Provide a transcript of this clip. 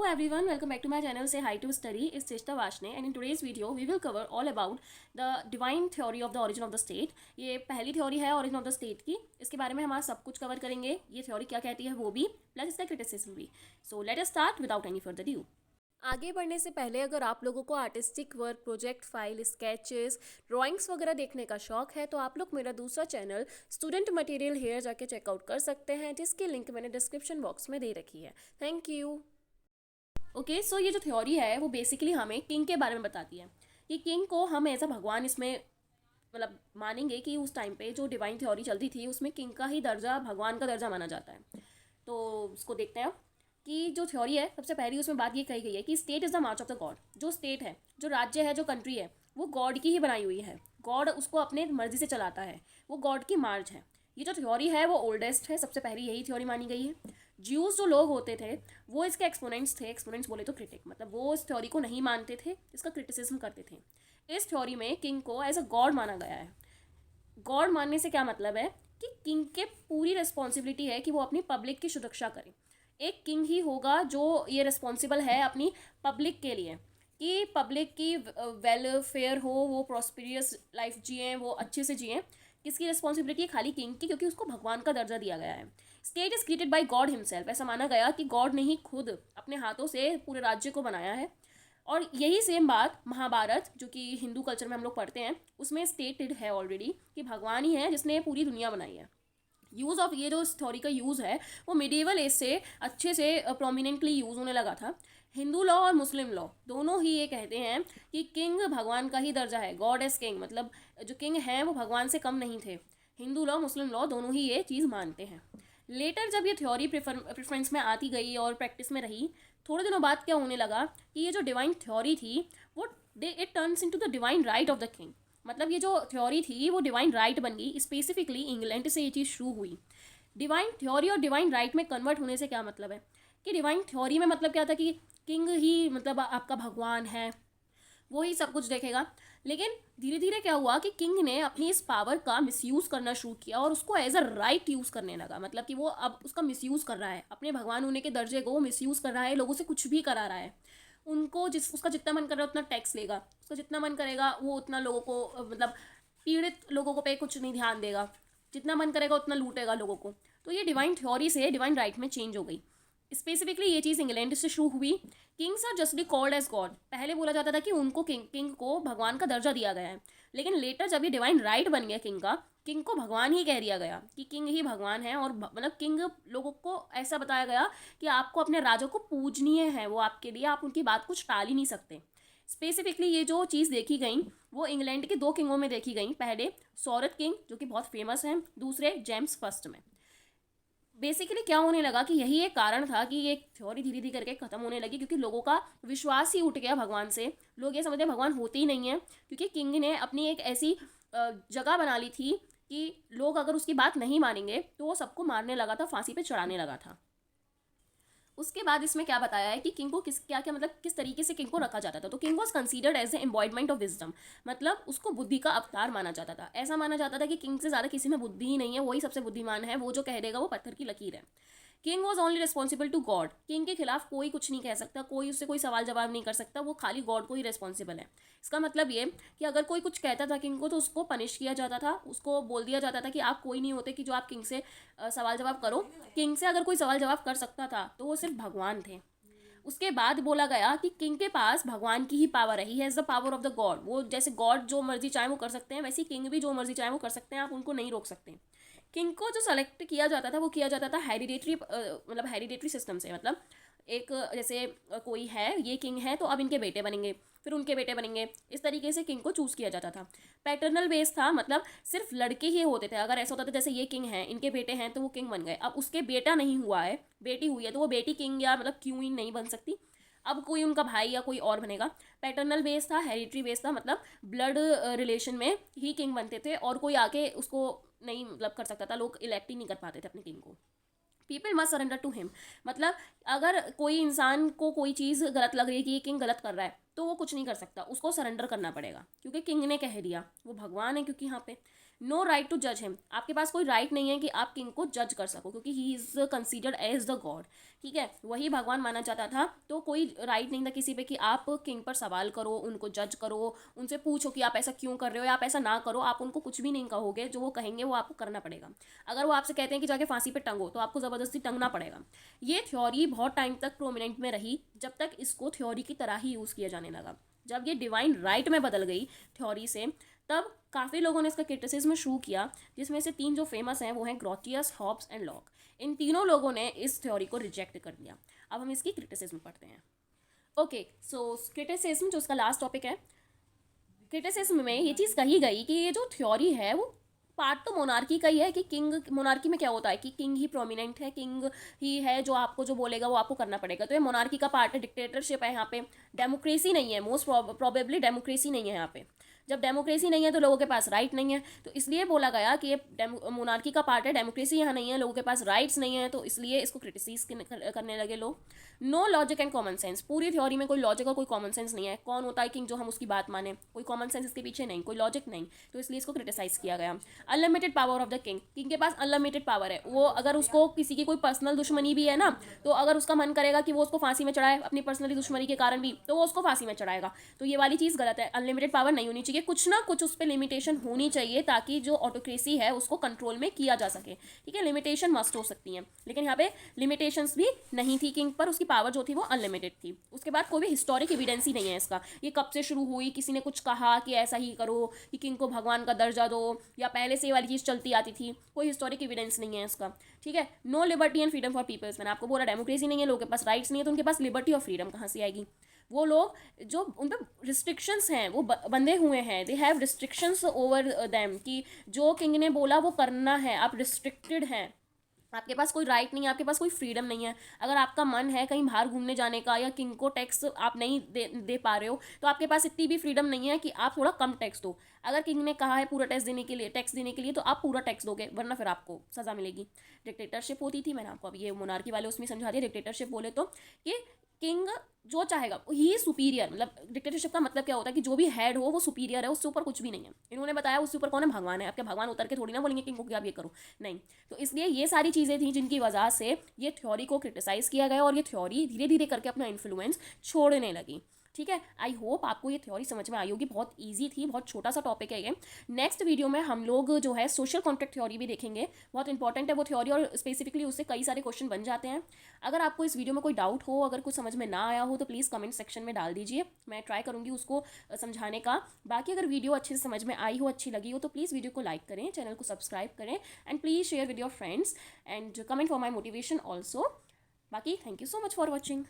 everyone, welcome back to my channel Say Hi to Study. It's Cheshta Vashne and in today's video we will cover all about the divine theory of the origin of the state. ये पहली theory है origin of the state की. इसके बारे में हम आज सब कुछ कवर करेंगे. ये थ्योरी क्या कहती है वो भी, प्लस इसका क्रिटिसिज्म भी. So let us start without any further ado. आगे बढ़ने से पहले अगर आप लोगों को artistic work, project file, sketches, drawings वगैरह देखने का शौक है तो आप लोग मेरा दूसरा चैनल स्टूडेंट मटेरियल हेयर जाके चेकआउट कर सकते हैं, जिसकी लिंक मैंने डिस्क्रिप्शन बॉक्स में दे रखी है. Thank you. ओके, सो ये जो थ्योरी है वो बेसिकली हमें किंग के बारे में बताती है कि किंग को हम एज अ भगवान इसमें मतलब मानेंगे कि उस टाइम पे जो डिवाइन थ्योरी चलती थी उसमें किंग का ही दर्जा भगवान का दर्जा माना जाता है. तो उसको देखते हैं कि जो थ्योरी है सबसे पहली उसमें बात ये कही गई है कि state is the March of the God. जो स्टेट है, जो राज्य है, जो कंट्री है, वो गॉड की ही बनाई हुई है. गॉड उसको अपने मर्जी से चलाता है, वो गॉड की मार्च है. ये जो थ्योरी है वो ओल्डेस्ट है, सबसे पहले यही थ्योरी मानी गई है. ज्यूज जो लोग होते थे वो इसके एक्सपोनेंट्स थे. एक्सपोनेंट्स बोले तो क्रिटिक, मतलब वो इस थ्योरी को नहीं मानते थे, इसका क्रिटिसिज्म करते थे. इस थ्योरी में किंग को एज अ गॉड माना गया है. गॉड मानने से क्या मतलब है कि किंग के पूरी रिस्पॉन्सिबिलिटी है कि वो अपनी पब्लिक की सुरक्षा करे. एक किंग ही होगा जो ये रिस्पॉन्सिबल है अपनी पब्लिक के लिए कि पब्लिक की वेलफेयर हो, वो प्रॉस्पेरियस लाइफ जिए, वो अच्छे से जिए. किसकी रिस्पॉन्सिबिलिटी है? खाली किंग की, क्योंकि उसको भगवान का दर्जा दिया गया है. State is created by God himself. ऐसा माना गया कि गॉड ने ही खुद अपने हाथों से पूरे राज्य को बनाया है. और यही सेम बात महाभारत, जो कि हिंदू कल्चर में हम लोग पढ़ते हैं, उसमें स्टेटेड है ऑलरेडी कि भगवान ही है जिसने पूरी दुनिया बनाई है. यूज़ ऑफ ये जो थ्योरी का यूज़ है वो मिडिवल एज से अच्छे से प्रोमिनेंटली यूज़ होने लगा था. हिंदू लॉ और मुस्लिम लॉ दोनों ही ये कहते हैं कि किंग भगवान का ही दर्जा है. गॉड एज किंग, मतलब जो किंग हैं वो भगवान से कम नहीं थे. हिंदू लॉ, मुस्लिम लॉ दोनों ही ये चीज़ मानते हैं. लेटर जब ये थ्योरी प्रेफरेंस में आती गई और प्रैक्टिस में रही, थोड़े दिनों बाद क्या होने लगा कि ये जो डिवाइन थ्योरी थी वो it turns into the divine right of the king. मतलब ये जो थ्योरी थी वो डिवाइन राइट बन गई. स्पेसिफिकली इंग्लैंड से ये चीज़ शुरू हुई. डिवाइन थ्योरी और डिवाइन राइट में कन्वर्ट होने से क्या मतलब है कि डिवाइन थ्योरी में मतलब क्या था कि किंग ही मतलब आपका भगवान है, वो ही सब कुछ देखेगा. लेकिन धीरे धीरे क्या हुआ कि किंग ने अपनी इस पावर का मिसयूज़ करना शुरू किया और उसको एज अ राइट यूज़ करने लगा. मतलब कि वो अब उसका मिसयूज़ कर रहा है, अपने भगवान होने के दर्जे को मिसयूज़ कर रहा है, लोगों से कुछ भी करा रहा है. उनको उसका जितना मन कर रहा है उतना टैक्स लेगा, उसका जितना मन करेगा वो उतना लोगों को मतलब पीड़ित लोगों को पे कुछ नहीं ध्यान देगा, जितना मन करेगा उतना लूटेगा लोगों को. तो ये डिवाइन थ्योरी से डिवाइन राइट में चेंज हो गई. स्पेसिफिकली ये चीज़ इंग्लैंड से शुरू हुई. Kings are justly called as God. पहले बोला जाता था कि उनको किंग को भगवान का दर्जा दिया गया है, लेकिन लेटर जब ये डिवाइन राइट बन गया किंग का, किंग को भगवान ही कह दिया गया कि किंग ही भगवान है. और मतलब किंग लोगों को ऐसा बताया गया कि आपको अपने राजा को पूजनीय है, वो आपके लिए, आप उनकी बात कुछ टाल ही नहीं सकते. स्पेसिफिकली ये जो चीज़ देखी गई वो इंग्लैंड के दो किंगों में देखी गई. पहले सॉरथ किंग जो कि बहुत फेमस हैं, दूसरे जेम्स फर्स्ट में. बेसिकली क्या होने लगा कि यही एक कारण था कि ये थ्योरी धीरे धीरे करके ख़त्म होने लगी, क्योंकि लोगों का विश्वास ही उठ गया भगवान से. लोग ये समझते भगवान होते ही नहीं है, क्योंकि किंग ने अपनी एक ऐसी जगह बना ली थी कि लोग अगर उसकी बात नहीं मानेंगे तो वो सबको मारने लगा था, फांसी पे चढ़ाने लगा था. उसके बाद इसमें क्या बताया है कि किंग को किस क्या क्या मतलब किस तरीके से किंग को रखा जाता था. तो king was considered as a embodiment of wisdom. मतलब उसको बुद्धि का अवतार माना जाता था. ऐसा माना जाता था कि किंग से ज़्यादा किसी में बुद्धि ही नहीं है, वही सबसे बुद्धिमान है, वो जो कह देगा वो पत्थर की लकीर है. King was only responsible to God. King के खिलाफ कोई कुछ नहीं कह सकता, कोई उससे कोई सवाल जवाब नहीं कर सकता, वो खाली गॉड को ही रिस्पॉन्सिबल है. इसका मतलब ये कि अगर कोई कुछ कहता था किंग को तो उसको पनिश किया जाता था, उसको बोल दिया जाता था कि आप कोई नहीं होते कि जो आप किंग से सवाल जवाब करो. किंग से अगर कोई सवाल जवाब कर सकता था तो वो सिर्फ भगवान थे. उसके बाद बोला गया कि किंग के पास भगवान की ही पावर है, he has the power of the God. वो जैसे गॉड जो मर्जी चाहे वो कर सकते हैं, वैसे ही किंग भी जो मर्जी चाहे वो कर सकते हैं, आप उनको नहीं रोक सकते. किंग को जो सेलेक्ट किया जाता था वो किया जाता था हेरिडेटरी, मतलब हेरिडेटरी सिस्टम से. मतलब एक जैसे कोई है, ये किंग है तो अब इनके बेटे बनेंगे, फिर उनके बेटे बनेंगे, इस तरीके से किंग को चूज़ किया जाता था. पैटर्नल बेस था, मतलब सिर्फ लड़के ही होते थे. अगर ऐसा होता था जैसे ये किंग हैं, इनके बेटे हैं तो वो किंग बन गए. अब उसके बेटा नहीं हुआ है, बेटी हुई है, तो वो बेटी किंग या मतलब क्वीन नहीं बन सकती. अब कोई उनका भाई या कोई और बनेगा. पैटर्नल बेस था, हेरिटरी बेस था, मतलब ब्लड रिलेशन में ही किंग बनते थे और कोई आके उसको नहीं मतलब कर सकता था. लोग इलेक्ट ही नहीं कर पाते थे अपने किंग को. People must surrender to him. मतलब अगर कोई इंसान को कोई चीज़ गलत लग रही है कि ये किंग गलत कर रहा है तो वो कुछ नहीं कर सकता, उसको सरेंडर करना पड़ेगा, क्योंकि किंग ने कह दिया, वो भगवान है क्योंकि यहाँ पे. नो राइट टू जज हिम, आपके पास कोई राइट नहीं है कि आप किंग को जज कर सको, क्योंकि he is considered as the God, ठीक है, वही भगवान माना जाता था। तो कोई राइट नहीं था किसी पे कि आप किंग पर सवाल करो, उनको जज करो, उनसे पूछो कि आप ऐसा क्यों कर रहे हो या आप ऐसा ना करो। आप उनको कुछ भी नहीं कहोगे, जो वो कहेंगे वो आपको करना पड़ेगा। अगर वो आपसे कहते हैं कि जाके फांसी पे टंगो, तो आपको ज़बरदस्ती टंगना पड़ेगा। ये थ्योरी बहुत टाइम तक प्रोमिनेंट में रही, जब तक इसको थ्योरी की तरह ही यूज़ किया जाने लगा। जब ये डिवाइन राइट में बदल गई थ्योरी से, तब काफ़ी लोगों ने इसका क्रिटिसिज्म शुरू किया, जिसमें से 3 जो फेमस हैं वो हैं ग्रोटियस, हॉब्स एंड लॉक। इन तीनों लोगों ने इस थ्योरी को रिजेक्ट कर दिया। अब हम इसकी क्रिटिसिज्म पढ़ते हैं। ओके, सो क्रिटिसिज्म जो उसका लास्ट टॉपिक है, क्रिटिसिज्म में ये चीज़ कही गई कि ये जो थ्योरी है वो पार्ट तो मोनार्की का ही है, कि किंग, मोनार्की में क्या होता है कि किंग ही प्रोमिनेंट है, किंग ही है जो आपको जो बोलेगा वो आपको करना पड़ेगा। तो ये मोनार्की का पार्ट है, डिक्टेटरशिप है यहाँ पे, डेमोक्रेसी नहीं है, मोस्ट प्रोबेबली डेमोक्रेसी नहीं है यहाँ पे। जब डेमोक्रेसी नहीं है तो लोगों के पास राइट नहीं है, तो इसलिए बोला गया कि ये मोनार्की का पार्ट है, डेमोक्रेसी यहाँ नहीं है, लोगों के पास राइट्स नहीं है, तो इसलिए इसको क्रिटिसाइज करने लगे लोग। No logic and common sense, पूरी थ्योरी में कोई लॉजिक और कोई कॉमन सेंस नहीं है। कौन होता है किंग जो हम उसकी बात माने, कोई कॉमन सेंस इसके पीछे नहीं, कोई लॉजिक नहीं, तो इसलिए इसको क्रिटिसाइज किया गया। Unlimited power of the king, king के पास अनलिमिटेड पावर है, वो अगर उसको किसी की कोई पर्सनल दुश्मनी भी है ना, तो अगर उसका मन करेगा कि वो उसको फांसी में चढ़ाए अपनी पर्सनली दुश्मनी के कारण भी, तो वो उसको फांसी में चढ़ाएगा। तो ये वाली चीज़ गलत है, अनलिमिटेड पावर नहीं होनी चाहिए, कुछ ना कुछ उस पर लिमिटेशन होनी चाहिए, ताकि जो ऑटोक्रेसी है उसको कंट्रोल में किया जा सके, ठीक है। लिमिटेशन मस्ट हो सकती हैं, लेकिन यहाँ पे लिमिटेशंस भी नहीं थी किंग पर, उसकी पावर जो थी वो अनलिमिटेड थी। उसके बाद कोई भी हिस्टोरिक एविडेंस ही नहीं है इसका, ये कब से शुरू हुई, किसी ने कुछ कहा कि ऐसा ही करो कि किंग को भगवान का दर्जा दो, या पहले से ये वाली चीज़ चलती आती थी, कोई हिस्टोरिक एविडेंस नहीं है इसका, ठीक है। No liberty and freedom for peoples, मैंने आपको बोला डेमोक्रेसी नहीं है, लोगों के पास राइट्स नहीं है, तो उनके पास लिबर्टी और फ्रीडम कहाँ से आएगी। वो लोग जो उन पर रिस्ट्रिक्शंस हैं वो बंधे हुए हैं, they have restrictions over them, कि जो किंग ने बोला वो करना है, आप रिस्ट्रिक्टेड हैं, आपके पास कोई राइट नहीं है, आपके पास कोई फ्रीडम नहीं है। अगर आपका मन है कहीं बाहर घूमने जाने का, या किंग को टैक्स आप नहीं दे पा रहे हो, तो आपके पास इतनी भी फ्रीडम नहीं है कि आप थोड़ा कम टैक्स दो। अगर किंग ने कहा है पूरा टैक्स देने के लिए तो आप पूरा टैक्स दोगे, वरना फिर आपको सज़ा मिलेगी। डिक्टेटरशिप होती थी, मैंने आपको अब ये मोनार्की वाले उसमें समझा दिया। डिक्टेटरशिप बोले तो कि किंग जो चाहेगा ही सुपीरियर, मतलब डिक्टेटरशिप का मतलब क्या होता है कि जो भी हेड हो वो सुपीरियर है, उससे ऊपर कुछ भी नहीं है। इन्होंने बताया उससे ऊपर कौन है, भगवान है। आपके भगवान उतर के थोड़ी ना बोलेंगे किंग को कि आप ये करो, नहीं। तो इसलिए ये सारी चीज़ें थी जिनकी वजह से ये थ्योरी को क्रिटिसाइज़ किया गया, और ये थ्योरी धीरे धीरे करके अपना इन्फ्लुएंस छोड़ने लगी, ठीक है। आई होप आपको ये थ्योरी समझ में आई होगी, बहुत ईजी थी, बहुत छोटा सा टॉपिक है ये। नेक्स्ट वीडियो में हम लोग जो है सोशल कॉन्ट्रैक्ट थ्योरी भी देखेंगे, बहुत इंपॉर्टेंट है वो थ्योरी, और स्पेसिफिकली उससे कई सारे क्वेश्चन बन जाते हैं। अगर आपको इस वीडियो में कोई डाउट हो, अगर कुछ समझ में ना आया हो, तो प्लीज़ कमेंट सेक्शन में डाल दीजिए, मैं ट्राई करूँगी उसको समझाने का। बाकी अगर वीडियो अच्छे से समझ में आई हो, अच्छी लगी हो, तो प्लीज़ वीडियो को लाइक करें, चैनल को सब्सक्राइब करें, and please share with your friends and comment for my motivation also. बाकी thank you so much for watching.